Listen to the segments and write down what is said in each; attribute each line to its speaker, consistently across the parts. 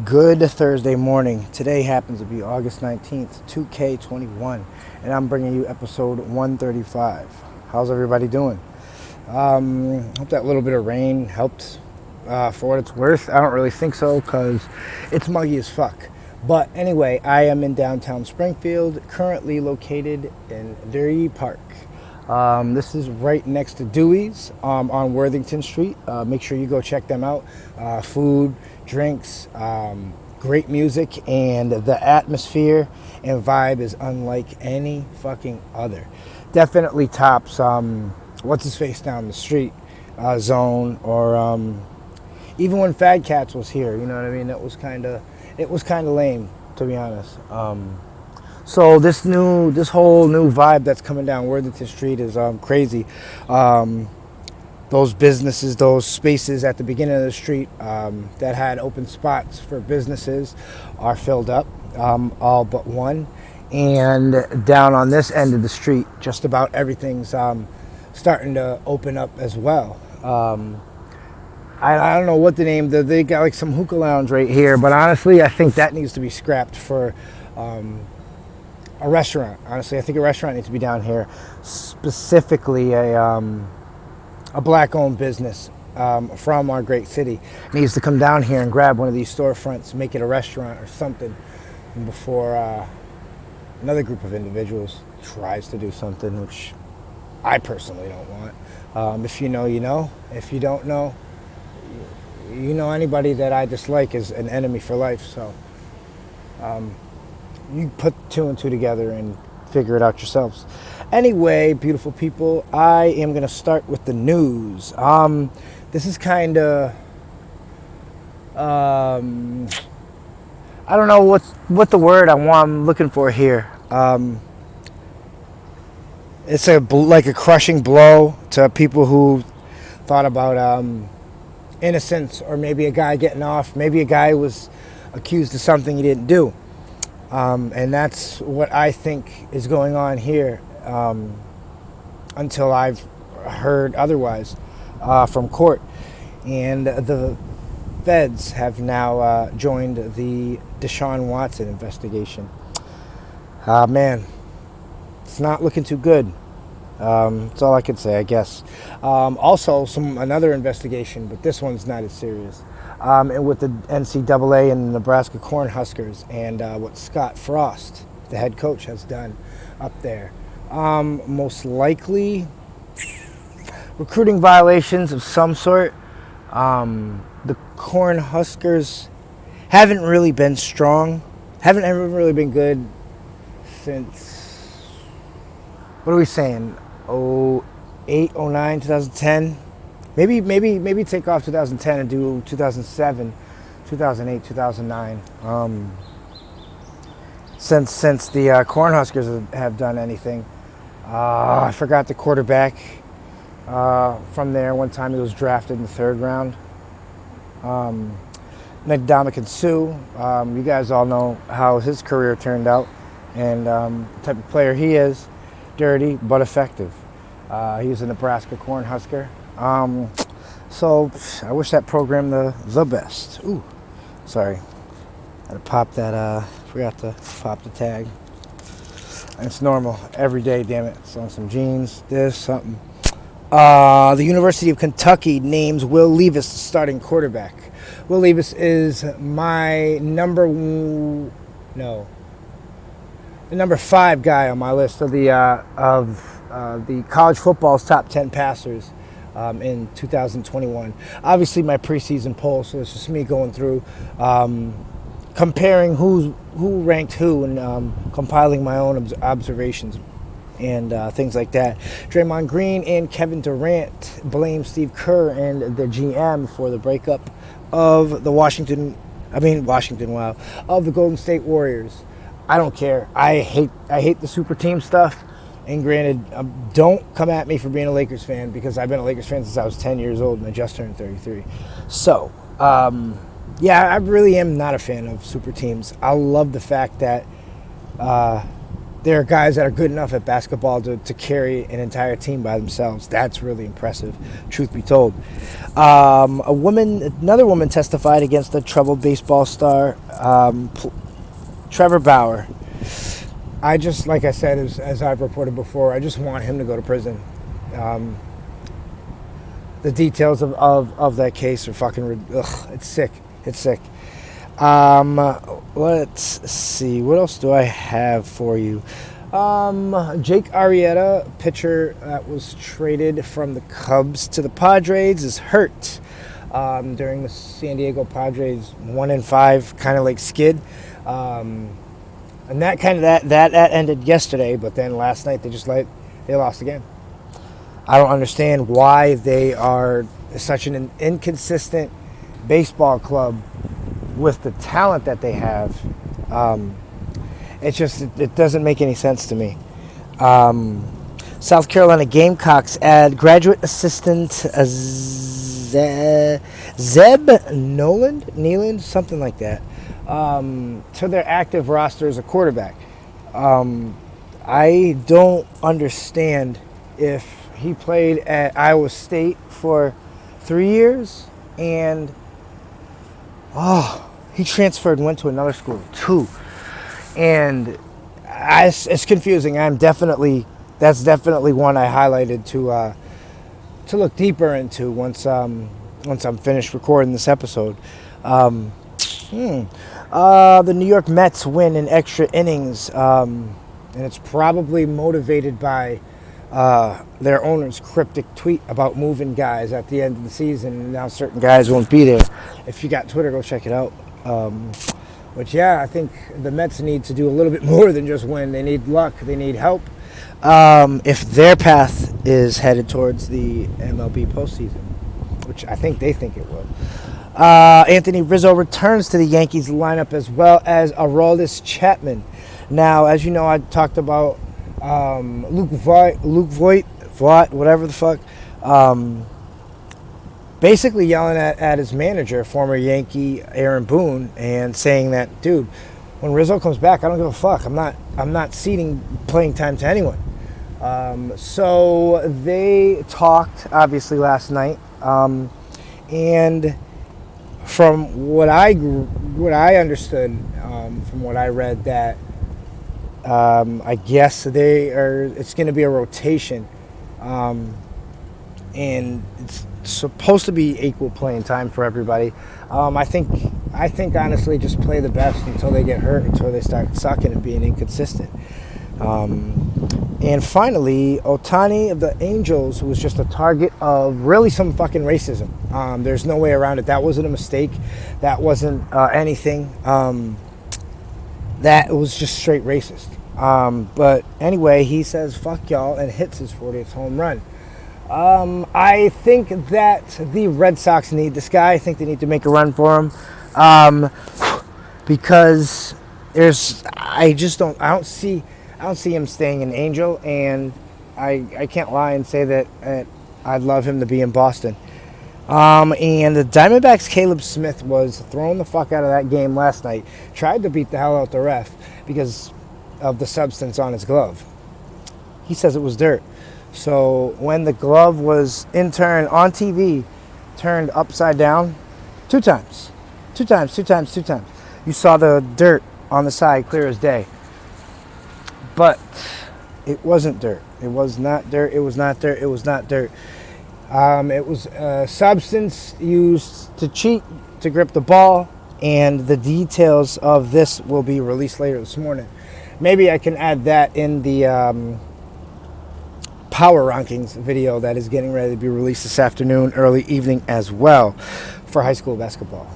Speaker 1: Good Thursday morning. Today happens to be August 19th, 2K21, and I'm bringing you episode 135. How's everybody doing? Hope that little bit of rain helped for what it's worth. I don't really think so because it's muggy as fuck. But anyway, I am in downtown Springfield, currently located in Dairy Park. This is right next to Dewey's on Worthington Street. Make sure you go check them out. Food, drinks, great music, and the atmosphere and vibe is unlike any fucking other. Definitely tops what's his face down the street, Zone, or even when Fad Cats was here. You know what I mean? It was kind of lame, to be honest. So this whole new vibe that's coming down Worthington Street is crazy. Those businesses, those spaces at the beginning of the street that had open spots for businesses are filled up, all but one. And down on this end of the street, just about everything's starting to open up as well. I don't know what the name. They got like some hookah lounge right here, but honestly, I think that needs to be scrapped for a restaurant. Honestly, I think a restaurant needs to be down here, specifically a black-owned business from our great city needs to come down here and grab one of these storefronts, make it a restaurant or something, before another group of individuals tries to do something, which I personally don't want. If you know, you know. If you don't know, you know, anybody that I dislike is an enemy for life. So you put two and two together and figure it out yourselves. Anyway, beautiful people, I am going to start with the news. This is kind of, I don't know what the word I'm looking for here. It's like a crushing blow to people who thought about innocence, or maybe a guy getting off. Maybe a guy was accused of something he didn't do. And that's what I think is going on here, until I've heard otherwise from court. And the feds have now joined the Deshaun Watson investigation. Man, it's not looking too good. That's all I can say, I guess. Also, another investigation, but this one's not as serious. With the NCAA and the Nebraska Cornhuskers and what Scott Frost, the head coach, has done up there. Most likely recruiting violations of some sort. The Cornhuskers haven't really been strong, haven't ever really been good since, what are we saying, 08, 09, 2010? Maybe take off 2010 and do 2007, 2008, 2009. Since the Cornhuskers have done anything. I forgot the quarterback from there. One time he was drafted in the third round. Dominican Sue. You guys all know how his career turned out and the type of player he is. Dirty but effective. He was a Nebraska Cornhusker. So I wish that program the best. Ooh, sorry. Had to pop that, forgot to pop the tag. It's normal, every day, damn it. It's on some jeans, this, something. The University of Kentucky names Will Levis the starting quarterback. Will Levis is the number 5 guy on my list of the college football's top 10 passers in 2021. Obviously, my preseason poll, so it's just me going through, comparing who ranked who, and compiling my own observations and things like that. Draymond Green and Kevin Durant blame Steve Kerr and the GM for the breakup of of the Golden State Warriors. I don't care. I hate the super team stuff. And granted, don't come at me for being a Lakers fan, because I've been a Lakers fan since I was 10 years old and I just turned 33. So, yeah, I really am not a fan of super teams. I love the fact that there are guys that are good enough at basketball to carry an entire team by themselves. That's really impressive, truth be told. Another woman testified against the troubled baseball star, Trevor Bauer. I just, like I said, as I've reported before, I just want him to go to prison. The details of that case are fucking, it's sick. It's sick. Let's see. What else do I have for you? Jake Arrieta, pitcher that was traded from the Cubs to the Padres, is hurt during the San Diego Padres 1-5 kind of like skid. And that ended yesterday, but then last night they lost again. I don't understand why they are such an inconsistent baseball club with the talent that they have. It doesn't make any sense to me. South Carolina Gamecocks add graduate assistant Zeb Nealand, something like that, to their active roster as a quarterback. I don't understand if he played at Iowa State for 3 years and he transferred and went to another school, 2. And it's confusing. That's definitely one I highlighted to look deeper into once I'm finished recording this episode. The New York Mets win in extra innings, and it's probably motivated by their owner's cryptic tweet about moving guys at the end of the season, and now certain guys won't be there. If you got Twitter, go check it out. But yeah, I think the Mets need to do a little bit more than just win. They need luck. They need help. If their path is headed towards the MLB postseason, which I think they think it will. Anthony Rizzo returns to the Yankees lineup as well as Aroldis Chapman. Now, as you know, I talked about Luke Voigt, whatever the fuck, basically yelling at his manager, former Yankee Aaron Boone, and saying that, dude, when Rizzo comes back, I don't give a fuck. I'm not ceding playing time to anyone. So they talked obviously last night, and from what I understood, from what I read, that I guess it's going to be a rotation, and it's supposed to be equal playing time for everybody. I think honestly, just play the best until they get hurt, until they start sucking and being inconsistent. And finally, Ohtani of the Angels was just a target of really some fucking racism. There's no way around it. That wasn't a mistake. That wasn't anything. That was just straight racist. But anyway, he says, fuck y'all, and hits his 40th home run. I think that the Red Sox need this guy. I think they need to make a run for him. Because I don't see him staying an Angel, and I can't lie and say that I'd love him to be in Boston. And the Diamondbacks' Caleb Smith was thrown the fuck out of that game last night. Tried to beat the hell out the ref because of the substance on his glove. He says it was dirt. So when the glove was in turn on TV, turned upside down, two times. You saw the dirt on the side clear as day. But it wasn't dirt. It was not dirt. It was not dirt. It was not dirt. It was a substance used to cheat, to grip the ball, and the details of this will be released later this morning. Maybe I can add that in the Power Rankings video that is getting ready to be released this afternoon, early evening as well, for high school basketball.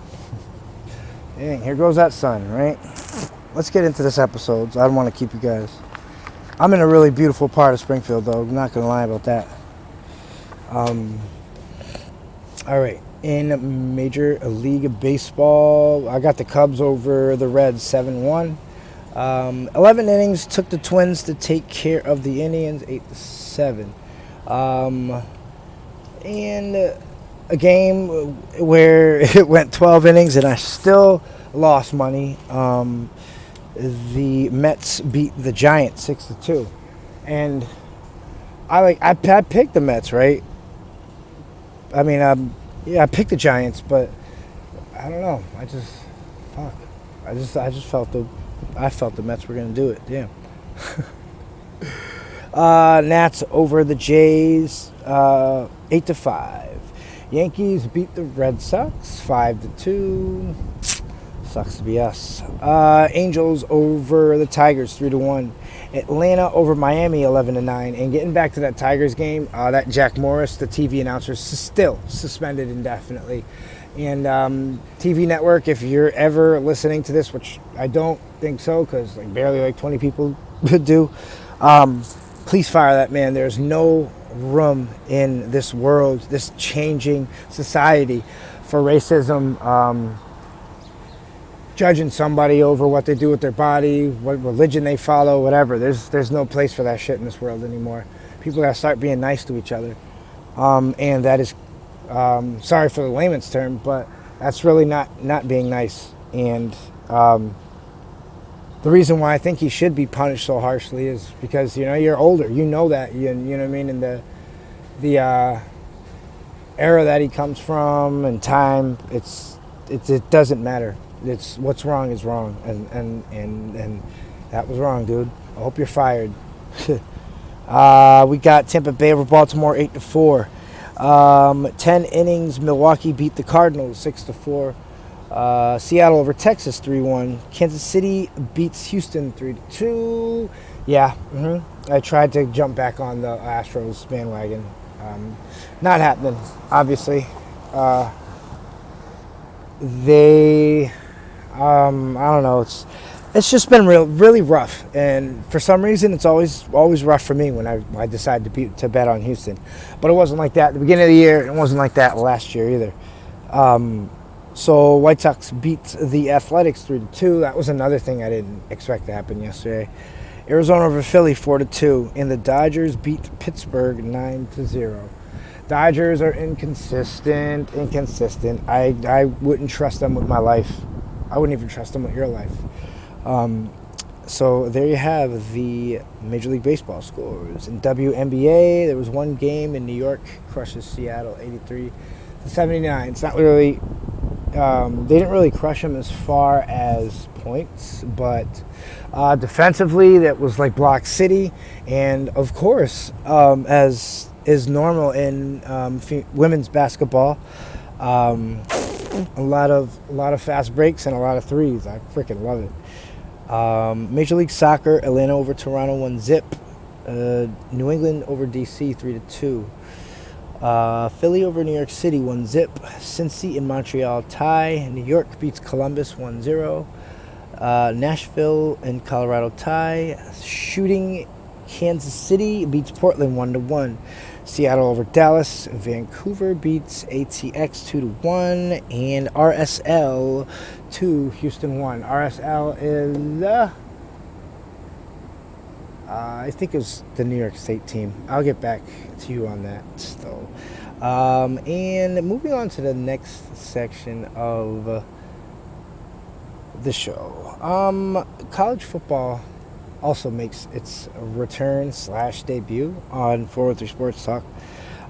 Speaker 1: Dang, here goes that sun, right? Let's get into this episode. I don't want to keep you guys. I'm in a really beautiful part of Springfield, though. I'm not going to lie about that. All right. In Major League Baseball, I got the Cubs over the Reds 7-1. 11 innings took the Twins to take care of the Indians 8-7. And a game where it went 12 innings and I still lost money. the Mets beat the Giants 6-2, and I picked the Mets, right? I mean, I picked the Giants, but I don't know. I just felt the Mets were gonna do it. Damn. Nats over the Jays, 8-5. Yankees beat the Red Sox 5-2. Sucks to be us. Angels over the Tigers 3-1. Atlanta over Miami 11-9. And getting back to that Tigers game, that Jack Morris, the TV announcer, is still suspended indefinitely. And TV Network, if you're ever listening to this, which I don't think so, because barely 20 people do, please fire that man. There's no room in this world, this changing society, for racism, judging somebody over what they do with their body, what religion they follow, whatever. There's no place for that shit in this world anymore. People gotta start being nice to each other, and that is, sorry for the layman's term, but that's really not being nice. And the reason why I think he should be punished so harshly is because, you're older. You know that. You know what I mean? And the era that he comes from and time, it doesn't matter. It's what's wrong is wrong. And that was wrong, dude. I hope you're fired. We got Tampa Bay over Baltimore 8-4. 10 innings, Milwaukee beat the Cardinals 6-4. Seattle over Texas 3-1. Kansas City beats Houston 3-2. Yeah, I tried to jump back on the Astros bandwagon. Not happening, obviously. They, I don't know. It's just been really rough, and for some reason, it's always rough for me when I decide to bet on Houston. But it wasn't like that at the beginning of the year. It wasn't like that last year either. So White Sox beat the Athletics 3-2. That was another thing I didn't expect to happen yesterday. Arizona over Philly 4-2, and the Dodgers beat Pittsburgh 9-0. Dodgers are inconsistent. I wouldn't trust them with my life. I wouldn't even trust them with your life. So there you have the Major League Baseball scores. In WNBA, there was one game in New York, crushes Seattle 83-79. It's not really, they didn't really crush them as far as points, but defensively, that was like Block City. And of course, as is normal in women's basketball, a lot of fast breaks and a lot of threes. I freaking love it. Major League Soccer, Atlanta over Toronto 1-0. New England over DC 3-2. Philly over New York City 1-0. Cincy and Montreal tie. New York beats Columbus 1-0. Nashville and Colorado tie. Shooting, Kansas City beats Portland 1-1. Seattle over Dallas. Vancouver beats ATX 2-1. And RSL 2, Houston 1. RSL is, I think it was the New York State team. I'll get back to you on that, though. And moving on to the next section of the show. College football also makes its return/debut on 403 Sports Talk.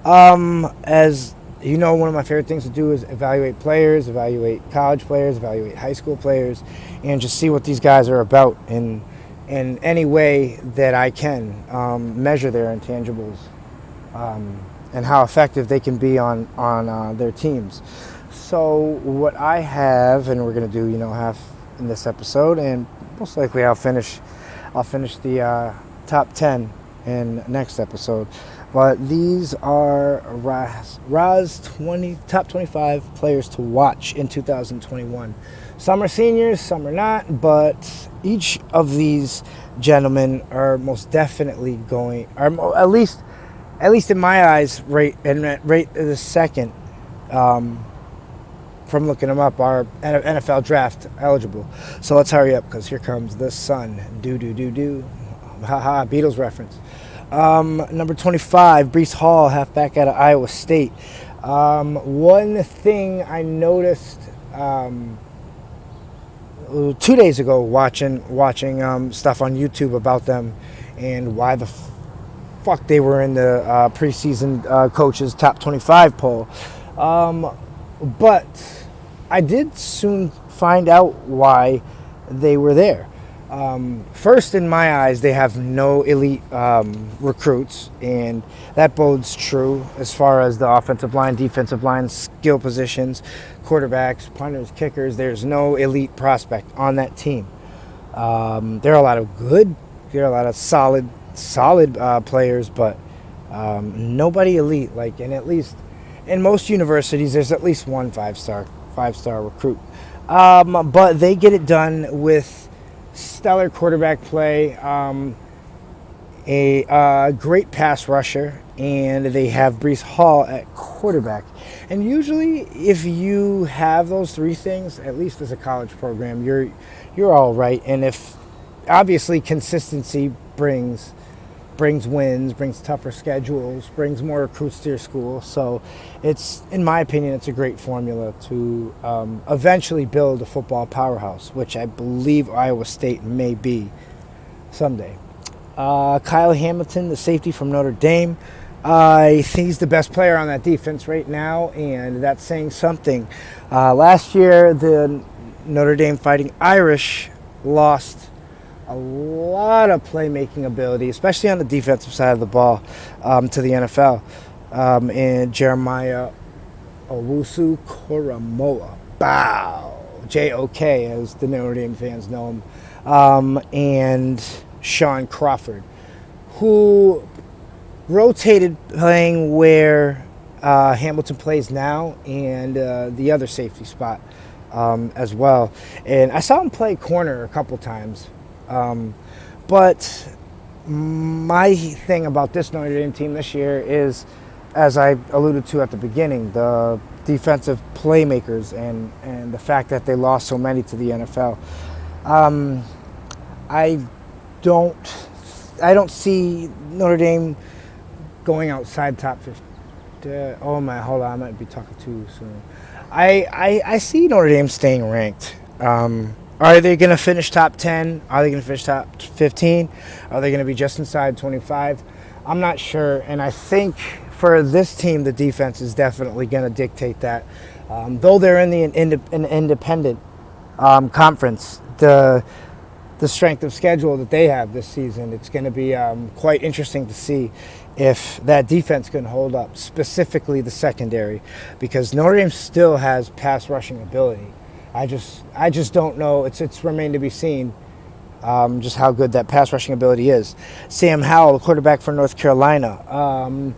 Speaker 1: As you know, one of my favorite things to do is evaluate players, evaluate college players, evaluate high school players, and just see what these guys are about in any way that I can, measure their intangibles, and how effective they can be on their teams. So what I have, and we're going to do, half in this episode, and most likely I'll finish the top 10 in next episode. But these are Ra's top 25 players to watch in 2021. Some are seniors, some are not, but each of these gentlemen are most definitely at least in my eyes, right the second, from looking them up, are NFL draft eligible. So let's hurry up, because here comes the sun. Do. Haha, Beatles reference. Number 25, Breece Hall, halfback out of Iowa State. One thing I noticed 2 days ago watching stuff on YouTube about them and why the fuck they were in the preseason coaches top 25 poll. But I did soon find out why they were there. First, in my eyes, they have no elite recruits, and that bodes true as far as the offensive line, defensive line, skill positions, quarterbacks, punters, kickers. There's no elite prospect on that team. There are a lot of solid players, but nobody elite. And at least in most universities, there's at least one five-star recruit. But they get it done with stellar quarterback play, a great pass rusher, and they have Breece Hall at quarterback. And usually, if you have those three things, at least as a college program, you're all right. And if obviously consistency brings wins, brings tougher schedules, brings more recruits to your school. So it's, in my opinion, it's a great formula to eventually build a football powerhouse, which I believe Iowa State may be someday. Kyle Hamilton, the safety from Notre Dame. I think he's the best player on that defense right now, and that's saying something. Last year, the Notre Dame Fighting Irish lost a lot of playmaking ability, especially on the defensive side of the ball, to the NFL. And Jeremiah Owusu-Koramoah, J-O-K, as the Notre Dame fans know him, and Sean Crawford, who rotated playing where Hamilton plays now and the other safety spot as well. And I saw him play corner a couple times. But my thing about this Notre Dame team this year is, as I alluded to at the beginning, the defensive playmakers and the fact that they lost so many to the NFL. I don't see Notre Dame going outside top 50. Hold on, I might be talking too soon. I see Notre Dame staying ranked. Are they going to finish top 10? Are they going to finish top 15? Are they going to be just inside 25? I'm not sure. And I think for this team, the defense is definitely going to dictate that. Though they're in an independent conference, the strength of schedule that they have this season, it's going to be quite interesting to see if that defense can hold up, specifically the secondary, because Notre Dame still has pass rushing ability. I just don't know. It's remained to be seen just how good that pass rushing ability is. Sam Howell, the quarterback for North Carolina.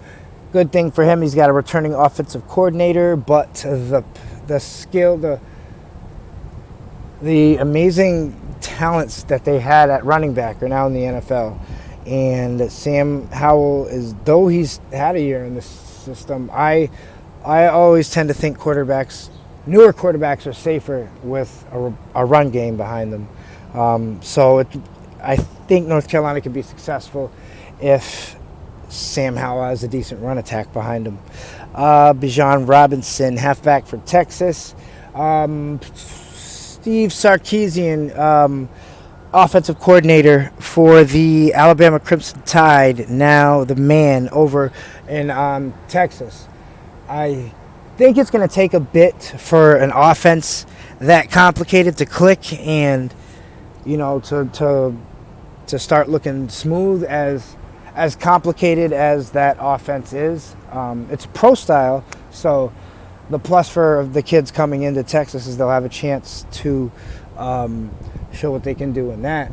Speaker 1: Good thing for him, he's got a returning offensive coordinator, but the skill, the amazing talents that they had at running back are now in the NFL. And Sam Howell, though he's had a year in this system, I always tend to think newer quarterbacks are safer with a run game behind them. I think North Carolina could be successful if Sam Howell has a decent run attack behind him. Bijan Robinson, halfback for Texas. Steve Sarkisian, offensive coordinator for the Alabama Crimson Tide, now the man over in Texas. I think it's going to take a bit for an offense that complicated to click and, to start looking smooth, as complicated as that offense is. It's pro style, so the plus for the kids coming into Texas is they'll have a chance to show what they can do in that.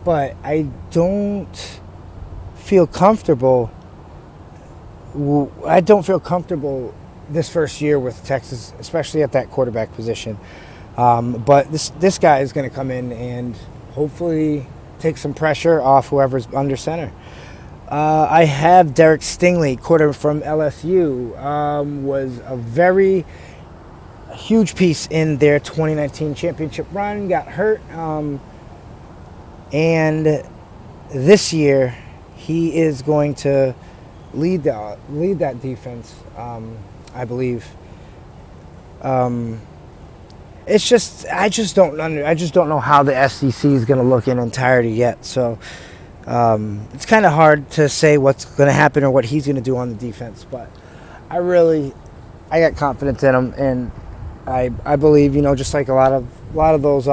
Speaker 1: But I don't feel comfortable. This first year with Texas, especially at that quarterback position. But this guy is going to come in and hopefully take some pressure off whoever's under center. I have Derek Stingley, quarter from LSU, was a very huge piece in their 2019 championship run, got hurt. And this year, he is going to lead that defense, I believe. it's just I just don't know how the SEC is going to look in entirety yet. So it's kind of hard to say what's going to happen or what he's going to do on the defense. But I got confidence in him, and I believe, just like a lot of those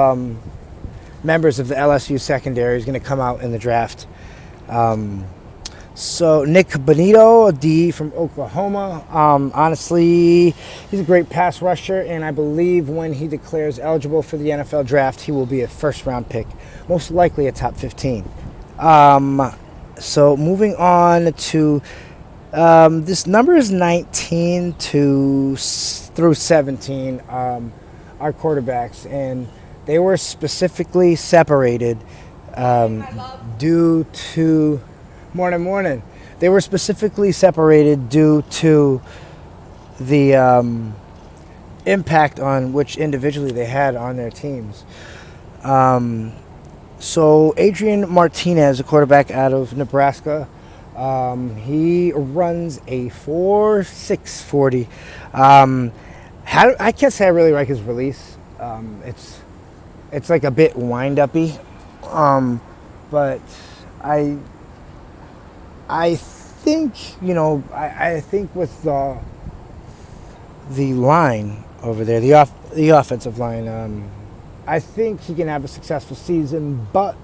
Speaker 1: members of the LSU secondary is going to come out in the draft. So Nick Bonito, a D from Oklahoma. Honestly, he's a great pass rusher, and I believe when he declares eligible for the NFL draft, he will be a first-round pick, most likely a top 15. So moving on to this number is 19 through 17, our quarterbacks, and they were specifically separated due to morning. They were specifically separated due to the impact on which individually they had on their teams. So Adrian Martinez, a quarterback out of Nebraska, he runs a 4.6 40. I can't say I really like his release. It's like a bit wind-uppy, but I think, I think with the line over there, the offensive line, I think he can have a successful season, but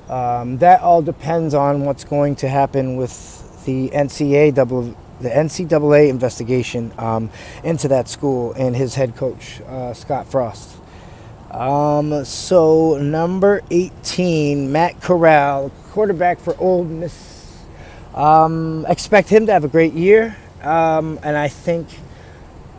Speaker 1: that all depends on what's going to happen with the NCAA investigation into that school and his head coach, Scott Frost. So number 18, Matt Corral, quarterback for Ole Miss. Expect him to have a great year, and I think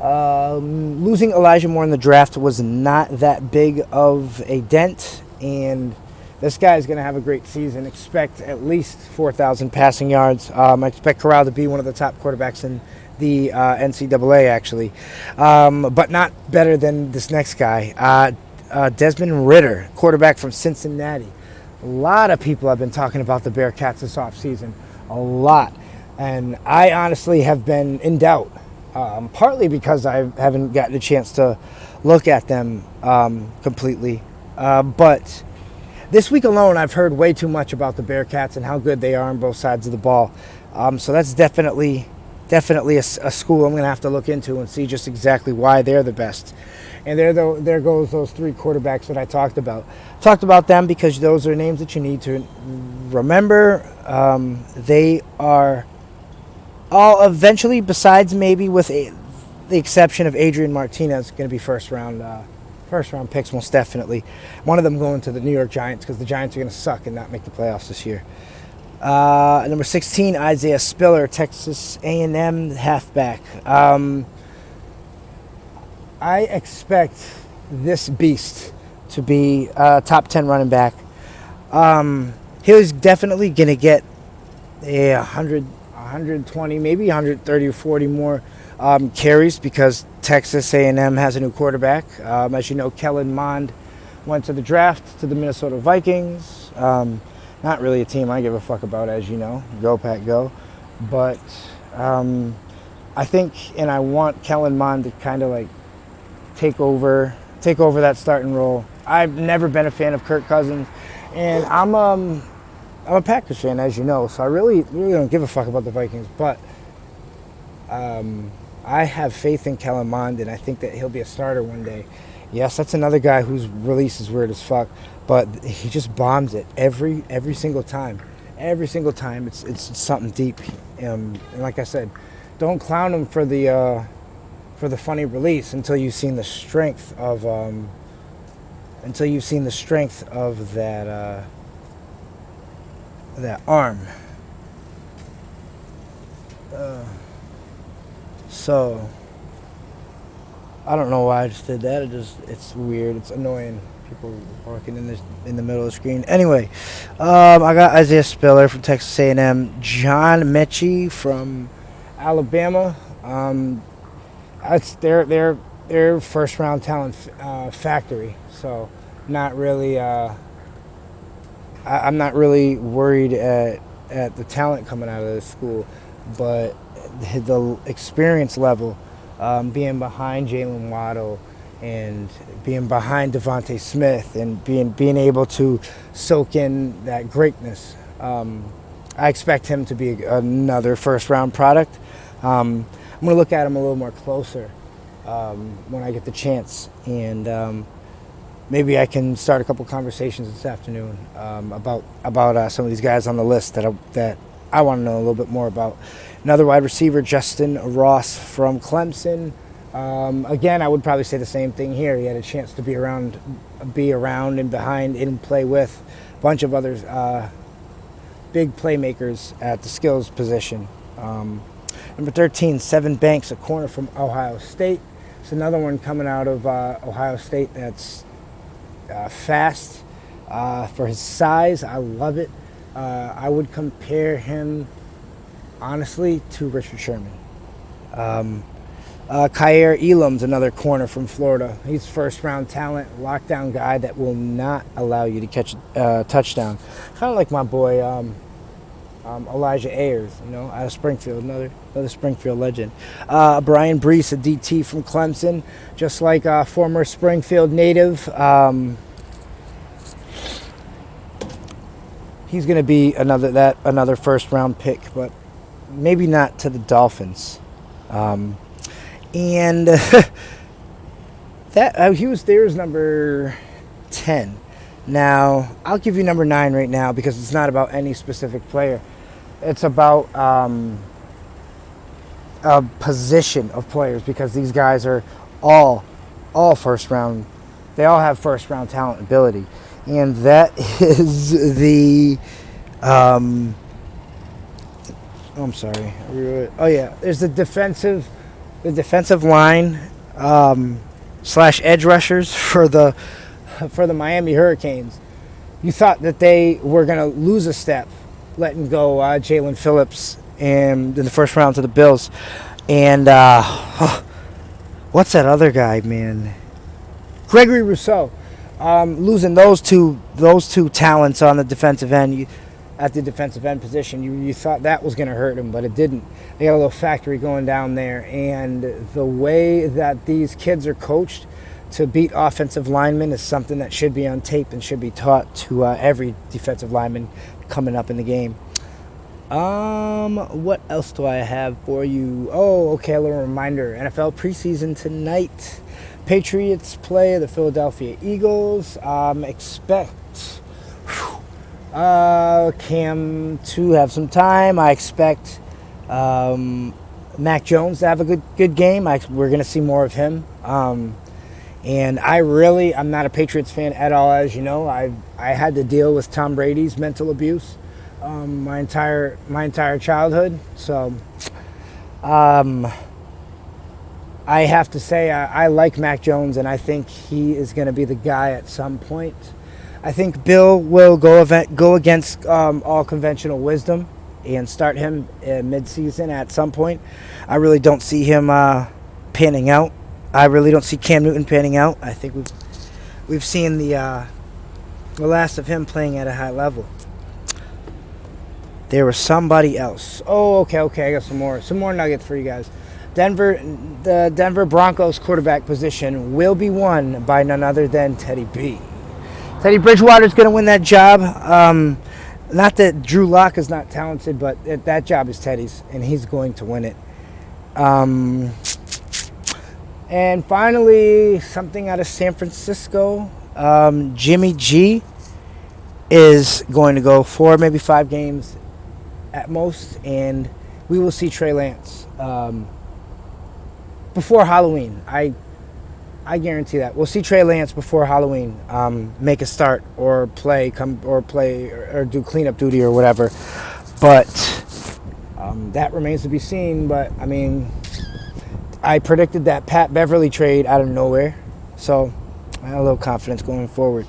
Speaker 1: losing Elijah Moore in the draft was not that big of a dent, and this guy is going to have a great season. Expect at least 4,000 passing yards. I expect Corral to be one of the top quarterbacks in the NCAA, actually, but not better than this next guy. Desmond Ridder, quarterback from Cincinnati. A lot of people have been talking about the Bearcats this offseason. A lot. And I honestly have been in doubt, partly because I haven't gotten a chance to look at them completely. But this week alone, I've heard way too much about the Bearcats and how good they are on both sides of the ball. So that's definitely a school I'm going to have to look into and see just exactly why they're the best. And there goes those three quarterbacks that I talked about. Talked about them because those are names that you need to remember. They are all eventually, besides maybe with the exception of Adrian Martinez, going to be first round picks most definitely. One of them going to the New York Giants because the Giants are going to suck and not make the playoffs this year. Number 16, Isaiah Spiller, Texas A&M halfback. I expect this beast to be a top 10 running back. He was definitely going to get a 120, maybe 130 or 40 more carries because Texas A&M has a new quarterback. As you know, Kellen Mond went to the draft to the Minnesota Vikings. Not really a team I give a fuck about, as you know. Go, Pack, go. But I think, and I want Kellen Mond to kind of like take over that starting role. I've never been a fan of Kirk Cousins, and I'm a Packers fan, as you know, so I really don't give a fuck about the Vikings. But I have faith in Kellen Mond, and I think that he'll be a starter one day. Yes, that's another guy whose release is weird as fuck, but he just bombs it every single time. Every single time, it's something deep. And like I said, don't clown him for the funny release until you've seen the strength of that arm. So I don't know why I just did that. It's weird. It's annoying. People working in the middle of the screen. Anyway, I got Isaiah Spiller from Texas A&M, John Mechie from Alabama. It's their first round talent factory. So not really. I'm not really worried at the talent coming out of this school, but the experience level, being behind Jalen Waddle and being behind Devontae Smith and being able to soak in that greatness. I expect him to be another first-round product. I'm going to look at him a little more closer when I get the chance, and maybe I can start a couple conversations this afternoon about some of these guys on the list that I want to know a little bit more about. Another wide receiver, Justin Ross from Clemson. Again, I would probably say the same thing here. He had a chance to be around and behind and play with a bunch of others, big playmakers at the skills position. Number 13, Seven Banks, a corner from Ohio State. It's another one coming out of Ohio State that's fast for his size. I love it. I would compare him, honestly, to Richard Sherman. Kyer Elam's another corner from Florida. He's first-round talent, lockdown guy that will not allow you to catch a touchdown. Kind of like my boy Elijah Ayers, out of Springfield, another Springfield legend. Brian Brees, a DT from Clemson, just like a former Springfield native. He's going to be another first-round pick, but maybe not to the Dolphins. And that he was there as number 10. Now, I'll give you number 9 right now because it's not about any specific player. It's about a position of players because these guys are all first round. They all have first round talent and ability. And that is the I'm sorry. Oh yeah, there's the defensive line / edge rushers for the Miami Hurricanes. You thought that they were going to lose a step, letting go Jalen Phillips in the first round to the Bills, and what's that other guy, man? Gregory Rousseau. Losing those two talents on the defensive end. At the defensive end position, you thought that was going to hurt him, but it didn't. They got a little factory going down there, and the way that these kids are coached to beat offensive linemen is something that should be on tape and should be taught to every defensive lineman coming up in the game. What else do I have for you? Oh, okay, a little reminder. NFL preseason tonight. Patriots play the Philadelphia Eagles. Expect Cam to have some time. I expect Mac Jones to have a good game. We're going to see more of him. And I'm not a Patriots fan at all, as you know. I had to deal with Tom Brady's mental abuse my entire childhood. So I have to say I like Mac Jones, and I think he is going to be the guy at some point. I think Bill will go against all conventional wisdom and start him mid-season at some point. I really don't see him panning out. I really don't see Cam Newton panning out. I think we've seen the last of him playing at a high level. There was somebody else. Oh, okay. I got some more nuggets for you guys. The Denver Broncos quarterback position will be won by none other than Teddy B. Teddy Bridgewater's going to win that job. Not that Drew Lock is not talented, but that job is Teddy's, and he's going to win it. And finally, something out of San Francisco. Jimmy G is going to go 4, maybe 5 games at most, and we will see Trey Lance before Halloween. I guarantee that. We'll see Trey Lance before Halloween make a start or play or do cleanup duty or whatever. But that remains to be seen. But, I mean, I predicted that Pat Beverly trade out of nowhere. So I have a little confidence going forward.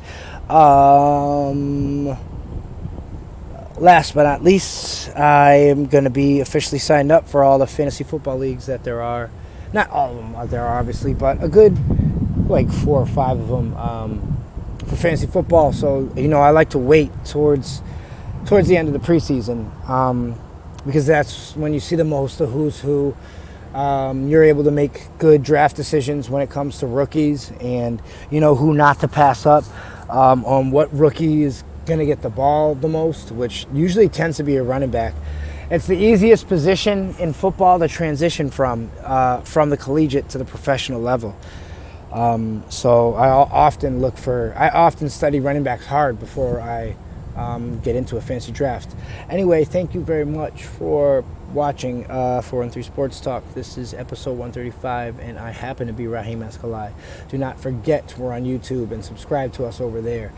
Speaker 1: Last but not least, I am going to be officially signed up for all the fantasy football leagues that there are. Not all of them there are, obviously, but a good, 4 or 5 of them for fantasy football. So, I like to wait towards the end of the preseason because that's when you see the most of who's who You're able to make good draft decisions when it comes to rookies, and you know who not to pass up on what rookie is going to get the ball the most, which usually tends to be a running back. It's the easiest position in football to transition from the collegiate to the professional level. So I often study running backs hard before I get into a fancy draft. Anyway, thank you very much for watching 413 Sports Talk. This is episode 135, and I happen to be Raheem Escalay. Do not forget we're on YouTube, and subscribe to us over there.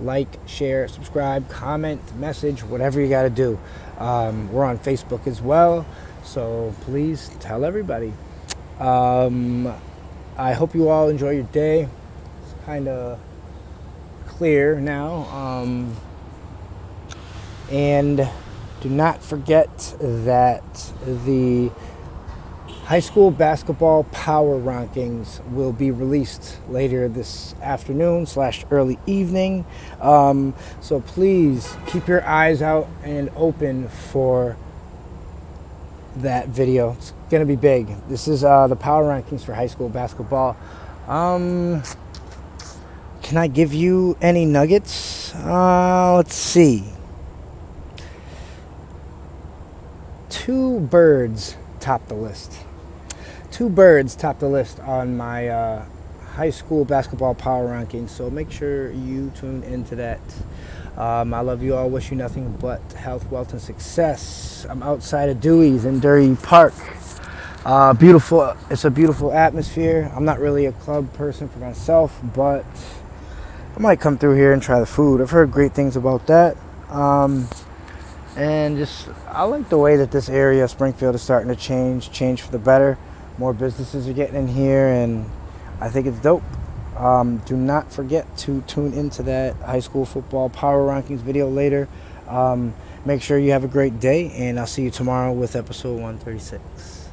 Speaker 1: Like, share, subscribe, comment, message, whatever you got to do. We're on Facebook as well, so please tell everybody. I hope you all enjoy your day. It's kind of clear now. And do not forget that the high school basketball power rankings will be released later this afternoon / early evening. So please keep your eyes out and open for that video. It's going to be big. This is the power rankings for high school basketball. Can I give you any nuggets? Let's see. 2 birds top the list. 2 birds top the list on my high school basketball power rankings, so make sure you tune into that. I love you all. Wish you nothing but health, wealth, and success. I'm outside of Dewey's in Derry Park. Beautiful. It's a beautiful atmosphere. I'm not really a club person for myself, but I might come through here and try the food. I've heard great things about that. And just, I like the way that this area, Springfield, is starting to change for the better. More businesses are getting in here, and I think it's dope. Do not forget to tune into that high school football power rankings video later. Make sure you have a great day, and I'll see you tomorrow with episode 136.